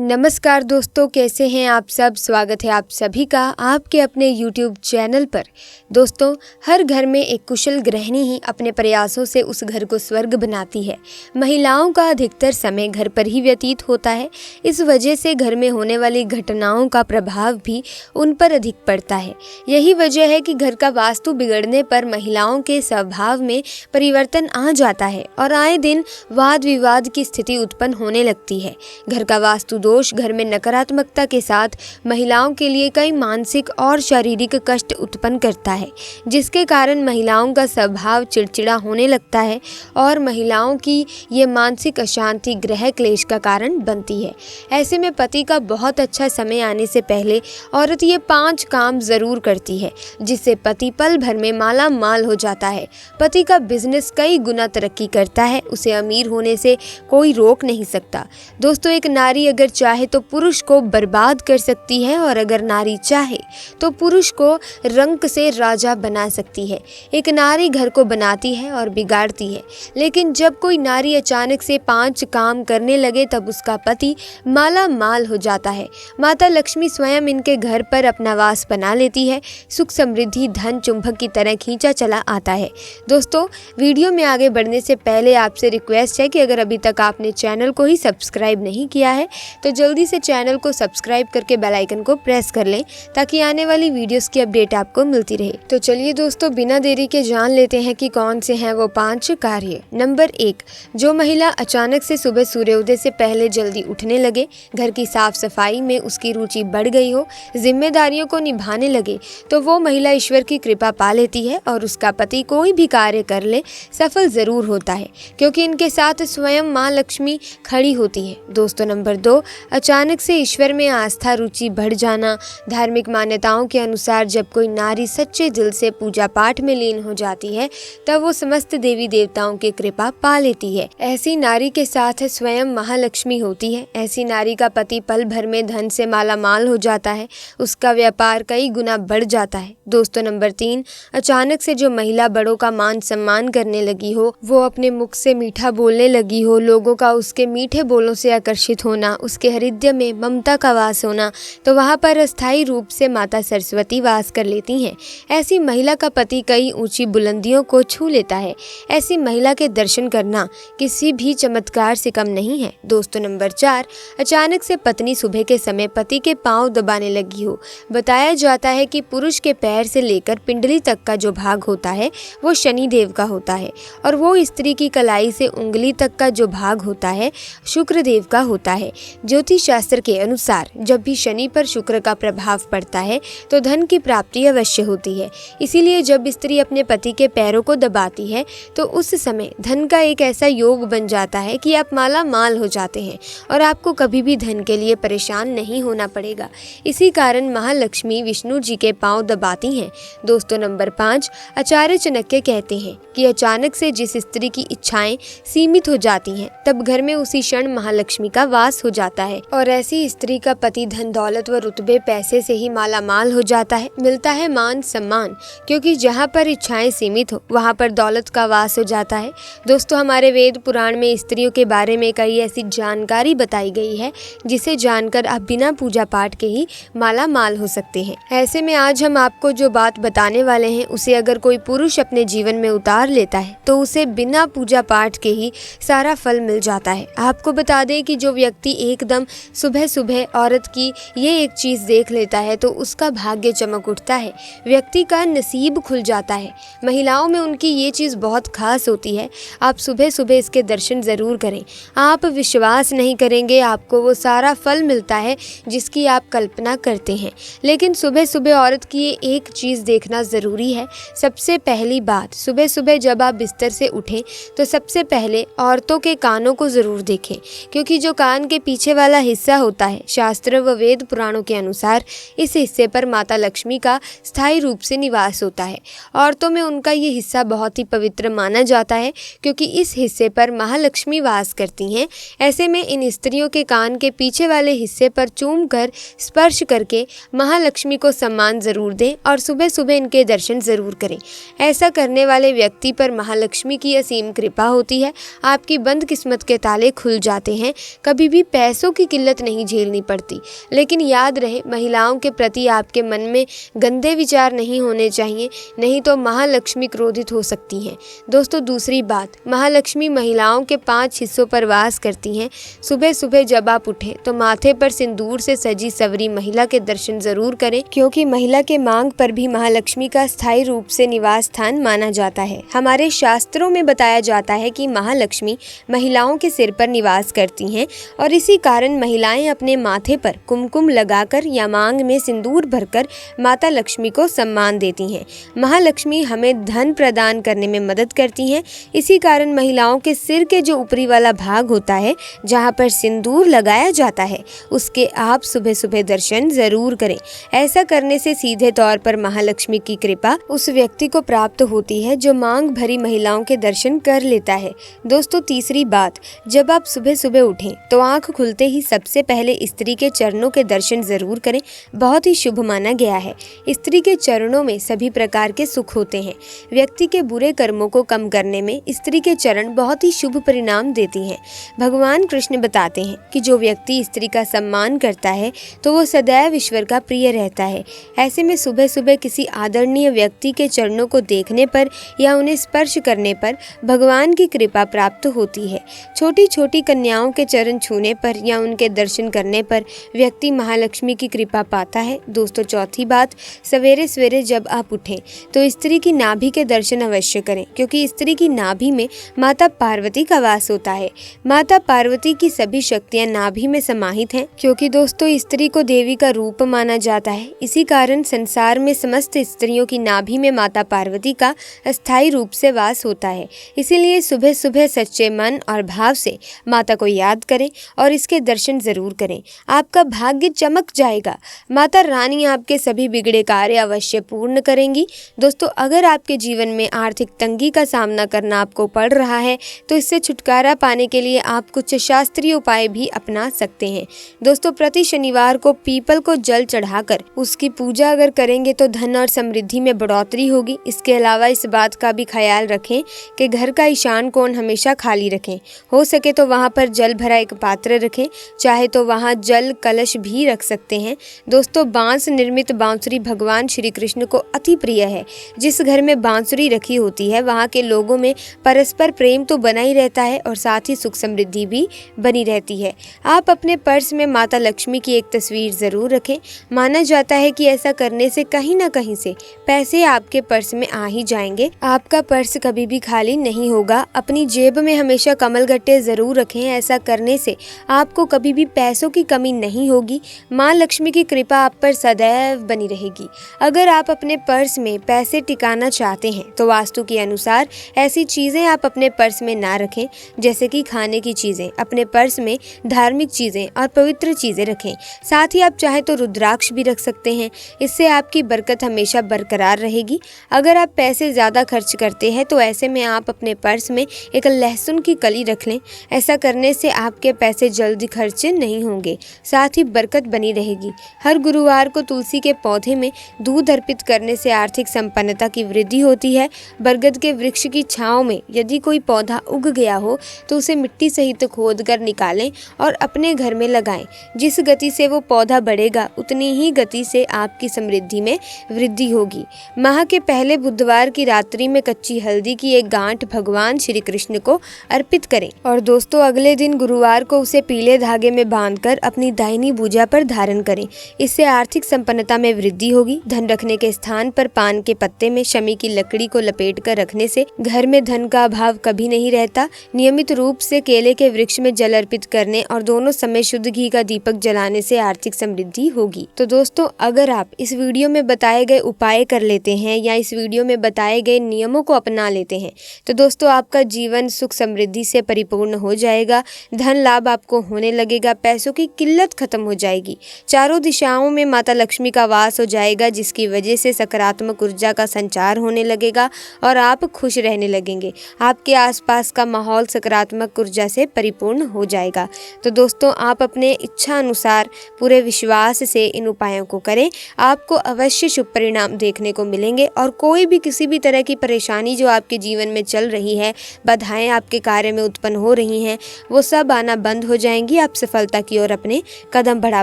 नमस्कार दोस्तों, कैसे हैं आप सब। स्वागत है आप सभी का आपके अपने YouTube चैनल पर। दोस्तों, हर घर में एक कुशल गृहिणी ही अपने प्रयासों से उस घर को स्वर्ग बनाती है। महिलाओं का अधिकतर समय घर पर ही व्यतीत होता है। इस वजह से घर में होने वाली घटनाओं का प्रभाव भी उन पर अधिक पड़ता है। यही वजह है कि घर का वास्तु बिगड़ने पर महिलाओं के स्वभाव में परिवर्तन आ जाता है और आए दिन वाद विवाद की स्थिति उत्पन्न होने लगती है। घर का वास्तु दोष घर में नकारात्मकता के साथ महिलाओं के लिए कई मानसिक और शारीरिक कष्ट उत्पन्न करता है, जिसके कारण महिलाओं का स्वभाव चिड़चिड़ा होने लगता है और महिलाओं की ये मानसिक अशांति गृह क्लेश का कारण बनती है। ऐसे में पति का बहुत अच्छा समय आने से पहले औरत ये 5 काम जरूर करती है, जिससे पति पल भर में माला माल हो जाता है। पति का बिजनेस कई गुना तरक्की करता है, उसे अमीर होने से कोई रोक नहीं सकता। दोस्तों, एक नारी अगर चाहे तो पुरुष को बर्बाद कर सकती है और अगर नारी चाहे तो पुरुष को रंक से राजा बना सकती है। एक नारी घर को बनाती है और बिगाड़ती है, लेकिन जब कोई नारी अचानक से 5 काम करने लगे तब उसका पति माला माल हो जाता है। माता लक्ष्मी स्वयं इनके घर पर अपना वास बना लेती है। सुख समृद्धि धन चुंबक की तरह खींचा चला आता है। दोस्तों, वीडियो में आगे बढ़ने से पहले आपसे रिक्वेस्ट है कि अगर अभी तक आपने चैनल को ही सब्सक्राइब नहीं किया है तो जल्दी से चैनल को सब्सक्राइब करके बेल आइकन को प्रेस कर लें, ताकि आने वाली वीडियोस की अपडेट आपको मिलती रहे। तो चलिए दोस्तों, बिना देरी के जान लेते हैं कि कौन से हैं वो 5 कार्य। नंबर 1, जो महिला अचानक से सुबह सूर्योदय से पहले जल्दी उठने लगे, घर की साफ सफाई में उसकी रुचि बढ़ गई हो, जिम्मेदारियों को निभाने लगे, तो वो महिला ईश्वर की कृपा पा लेती है और उसका पति कोई भी कार्य कर ले सफल जरूर होता है, क्योंकि इनके साथ स्वयं माँ लक्ष्मी खड़ी होती है। दोस्तों, नंबर 2, अचानक से ईश्वर में आस्था रुचि बढ़ जाना। धार्मिक मान्यताओं के अनुसार जब कोई नारी सच्चे दिल से पूजा पाठ में लीन हो जाती है तब वो समस्त देवी देवताओं की कृपा पा लेती है। ऐसी नारी के साथ स्वयं महालक्ष्मी होती है। ऐसी नारी का पति पल भर में धन से माला माल हो जाता है, उसका व्यापार कई गुना बढ़ जाता है। दोस्तों, नंबर 3, अचानक से जो महिला बड़ों का मान सम्मान करने लगी हो, वो अपने मुख से मीठा बोलने लगी हो, लोगों का उसके मीठे बोलों से आकर्षित होना, उसके हृदय में ममता का वास होना, तो वहाँ पर अस्थायी रूप से माता सरस्वती वास कर लेती हैं। ऐसी महिला का पति कई ऊंची बुलंदियों को छू लेता है। ऐसी महिला के दर्शन करना किसी भी चमत्कार से कम नहीं है। दोस्तों, नंबर 4, अचानक से पत्नी सुबह के समय पति के पांव दबाने लगी हो। बताया जाता है कि पुरुष के पैर से लेकर पिंडली तक का जो भाग होता है वो शनि देव का होता है और वो स्त्री की कलाई से उंगली तक का जो भाग होता है शुक्र देव का होता है। ज्योतिष शास्त्र के अनुसार जब भी शनि पर शुक्र का प्रभाव पड़ता है तो धन की प्राप्ति अवश्य होती है। इसीलिए जब स्त्री अपने पति के पैरों को दबाती है तो उस समय धन का एक ऐसा योग बन जाता है कि आप माला माल हो जाते हैं और आपको कभी भी धन के लिए परेशान नहीं होना पड़ेगा। इसी कारण महालक्ष्मी विष्णु जी के पांव दबाती हैं। दोस्तों, नंबर 5, आचार्य चाणक्य कहते हैं कि अचानक से जिस स्त्री की इच्छाएं सीमित हो जाती हैं तब घर में उसी क्षण महालक्ष्मी का वास हो जाता है और ऐसी स्त्री का पति धन दौलत व रुतबे पैसे से ही माला माल हो जाता है। मिलता है मान सम्मान, क्योंकि जहाँ पर इच्छाएं सीमित हो वहाँ पर दौलत का वास हो जाता है। दोस्तों, हमारे वेद पुराण में स्त्रियों के बारे में कई ऐसी जानकारी बताई गई है जिसे जानकर आप बिना पूजा पाठ के ही माला माल हो सकते हैं। ऐसे में आज हम आपको जो बात बताने वाले हैं उसे अगर कोई पुरुष अपने जीवन में उतार लेता है तो उसे बिना पूजा पाठ के ही सारा फल मिल जाता है। आपको बता दें कि जो व्यक्ति एकदम सुबह सुबह औरत की ये एक चीज देख लेता है तो उसका भाग्य चमक उठता है, व्यक्ति का नसीब खुल जाता है। महिलाओं में उनकी ये चीज बहुत खास होती है। आप सुबह सुबह इसके दर्शन जरूर करें। आप विश्वास नहीं करेंगे, आपको वो सारा फल मिलता है जिसकी आप कल्पना करते हैं। लेकिन सुबह सुबह औरत की ये एक चीज देखना जरूरी है। सबसे पहली बात, सुबह सुबह जब आप बिस्तर से उठें तो सबसे पहले औरतों के कानों को जरूर देखें, क्योंकि जो कान के पीछे वाला हिस्सा होता है, शास्त्र व वेद पुराणों के अनुसार इस हिस्से पर माता लक्ष्मी का स्थायी रूप से निवास होता है। औरतों में उनका ये हिस्सा बहुत ही पवित्र माना जाता है, क्योंकि इस हिस्से पर महालक्ष्मी वास करती हैं। ऐसे में इन स्त्रियों के कान के पीछे वाले हिस्से पर चूम कर स्पर्श करके महालक्ष्मी को सम्मान जरूर दें और सुबह सुबह इनके दर्शन जरूर करें। ऐसा करने वाले व्यक्ति पर महालक्ष्मी की असीम कृपा होती है। आपकी बंद किस्मत के ताले खुल जाते हैं। कभी भी पैसों की किल्लत नहीं झेलनी पड़ती। लेकिन याद रहे, महिलाओं के प्रति आपके मन में गंदे विचार नहीं होने चाहिए, नहीं तो महालक्ष्मी क्रोधित हो सकती हैं। दोस्तों दूसरी बात, महालक्ष्मी महिलाओं के 5 हिस्सों पर वास करती हैं। सुबह सुबह जब आप उठें तो माथे पर सिंदूर से सजी सवरी महिला के दर्शन जरूर करें, क्योंकि महिला के मांग पर भी महालक्ष्मी का स्थायी रूप से निवास स्थान माना जाता है। हमारे शास्त्रों में बताया जाता है कि महालक्ष्मी महिलाओं के सिर पर निवास करती हैं और इसी कारण महिलाएं अपने माथे पर कुमकुम लगाकर या मांग में सिंदूर भरकर माता लक्ष्मी को सम्मान देती हैं। महालक्ष्मी हमें धन प्रदान करने में मदद करती हैं। इसी कारण महिलाओं के सिर के जो ऊपरी वाला भाग होता है, जहाँ पर सिंदूर लगाया जाता है, उसके आप सुबह सुबह दर्शन जरूर करें। ऐसा करने से सीधे तौर पर महालक्ष्मी की कृपा उस व्यक्ति को प्राप्त होती है जो मांग भरी महिलाओं के दर्शन कर लेता है। दोस्तों तीसरी बात, जब आप सुबह सुबह उठें तो आंख खुलते ही सबसे पहले स्त्री के चरणों के दर्शन जरूर करें। बहुत ही शुभ माना गया है। स्त्री के चरणों में सभी प्रकार के सुख होते हैं। व्यक्ति के बुरे कर्मों को कम करने में स्त्री के चरण बहुत ही शुभ परिणाम देती हैं। भगवान कृष्ण बताते हैं कि जो व्यक्ति स्त्री का सम्मान करता है तो वो सदैव ईश्वर का प्रिय रहता है। ऐसे में सुबह सुबह किसी आदरणीय व्यक्ति के चरणों को देखने पर या उन्हें स्पर्श करने पर भगवान की कृपा प्राप्त होती है। छोटी छोटी कन्याओं के चरण छूने पर या उनके दर्शन करने पर व्यक्ति महालक्ष्मी की कृपा पाता है। दोस्तों चौथी बात, सवेरे सवेरे जब आप उठें तो स्त्री की नाभि के दर्शन अवश्य करें, क्योंकि स्त्री की नाभि में माता पार्वती का वास होता है। माता पार्वती की सभी शक्तियां नाभि में समाहित हैं, क्योंकि दोस्तों स्त्री को देवी का रूप माना जाता है। इसी कारण संसार में समस्त स्त्रियों की नाभि में माता पार्वती का अस्थायी रूप से वास होता है। इसीलिए सुबह सुबह सच्चे मन और भाव से माता को याद करें और इसके दर्शन जरूर करें। आपका भाग्य चमक जाएगा। माता रानी आपके सभी बिगड़े कार्य अवश्य पूर्ण करेंगी। दोस्तों अगर आपके जीवन में आर्थिक तंगी का सामना करना आपको पड़ रहा है तो इससे छुटकारा पाने के लिए आप कुछ शास्त्रीय उपाय भी अपना सकते हैं। दोस्तों प्रति शनिवार को पीपल को जल चढ़ाकर उसकी पूजा अगर करेंगे तो धन और समृद्धि में बढ़ोतरी होगी। इसके अलावा इस बात का भी ख्याल रखें कि घर का ईशान कोण हमेशा खाली रखें। हो सके तो वहाँ पर जल भरा एक पात्र रखें, चाहे तो वहाँ जल कलश भी रख सकते हैं। दोस्तों बांस निर्मित बांसुरी भगवान श्री कृष्ण को अति प्रिय है। जिस घर में बांसुरी रखी होती है वहाँ के लोगों में परस्पर प्रेम तो बना ही रहता है और साथ ही सुख समृद्धि भी बनी रहती है। आप अपने पर्स में माता लक्ष्मी की एक तस्वीर जरूर रखें। माना जाता है कि ऐसा करने से कहीं ना कहीं से पैसे आपके पर्स में आ ही जाएंगे। आपका पर्स कभी भी खाली नहीं होगा। अपनी जेब में हमेशा कमल गट्टे जरूर रखें। ऐसा करने से आपको कभी भी पैसों की कमी नहीं होगी। माँ लक्ष्मी की कृपा आप पर सदैव बनी रहेगी। अगर आप अपने पर्स में पैसे टिकाना चाहते हैं तो वास्तु के अनुसार ऐसी चीजें आप अपने पर्स में ना रखें, जैसे कि खाने की चीजें। अपने पर्स में धार्मिक चीजें और पवित्र चीजें रखें। साथ ही आप चाहे तो रुद्राक्ष भी रख सकते हैं। इससे आपकी बरकत हमेशा बरकरार रहेगी। अगर आप पैसे ज़्यादा खर्च करते हैं तो ऐसे में आप अपने पर्स में एक लहसुन की कली रख लें। ऐसा करने से आपके पैसे जल्दी खर्च नहीं होंगे, साथ ही बरकत बनी रहेगी। हर गुरुवार को तुलसी के पौधे में दूध अर्पित करने से आर्थिक संपन्नता की वृद्धि होती है। बरगद के वृक्ष की छांव में यदि कोई पौधा उग गया हो तो उसे मिट्टी सहित खोद कर निकालें और अपने घर में लगाएं। जिस गति से वो पौधा बढ़ेगा उतनी ही गति से आपकी समृद्धि में वृद्धि होगी। माह के पहले बुधवार की रात्रि में कच्ची हल्दी की एक गांठ भगवान श्री कृष्ण को अर्पित करें और दोस्तों अगले दिन गुरुवार को उसे पीले धागे में बांधकर अपनी दाहिनी भुजा पर धारण करें। इससे आर्थिक संपन्नता में वृद्धि होगी। धन रखने के स्थान पर पान के पत्ते में शमी की लकड़ी को लपेट कर रखने से घर में धन का अभाव कभी नहीं रहता। नियमित रूप से केले के वृक्ष में जल अर्पित करने और दोनों समय शुद्ध घी का दीपक जलाने से आर्थिक समृद्धि होगी। तो दोस्तों अगर आप इस वीडियो में बताए गए उपाय कर लेते हैं या इस वीडियो में बताए गए नियमों को अपना लेते हैं तो दोस्तों आपका जीवन सुख समृद्धि से परिपूर्ण हो जाएगा। धन लाभ आपको होने लगेगा। पैसों की किल्लत खत्म हो जाएगी। चारों दिशाओं में माता लक्ष्मी का वास हो जाएगा, जिसकी वजह से सकारात्मक ऊर्जा का संचार होने लगेगा और आप खुश रहने लगेंगे। आपके आसपास का माहौल सकारात्मक ऊर्जा से परिपूर्ण हो जाएगा। तो दोस्तों आप अपने इच्छा अनुसार पूरे विश्वास से इन उपायों को करें। आपको अवश्य शुभ परिणाम देखने को मिलेंगे और कोई भी किसी भी तरह की परेशानी जो आपके जीवन में चल रही है, बाधाएं आपके कार्य में उत्पन्न हो रही हैं, वो सब आना बंद हो जाएंगी। आप सफलता की ओर अपने कदम बढ़ा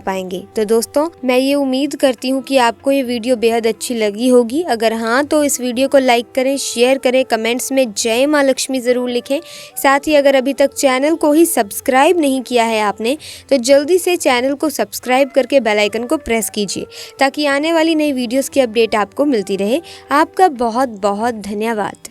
पाएंगे। तो दोस्तों, मैं ये उम्मीद करती हूँ कि आपको ये वीडियो बेहद अच्छी लगी होगी। अगर हाँ तो इस वीडियो को लाइक करें, शेयर करें, कमेंट्स में जय माँ लक्ष्मी ज़रूर लिखें। साथ ही अगर अभी तक चैनल को ही सब्सक्राइब नहीं किया है आपने, तो जल्दी से चैनल को सब्सक्राइब करके बेल आइकन को प्रेस कीजिए, ताकि आने वाली नई वीडियोस की अपडेट आपको मिलती रहे। आपका बहुत बहुत धन्यवाद।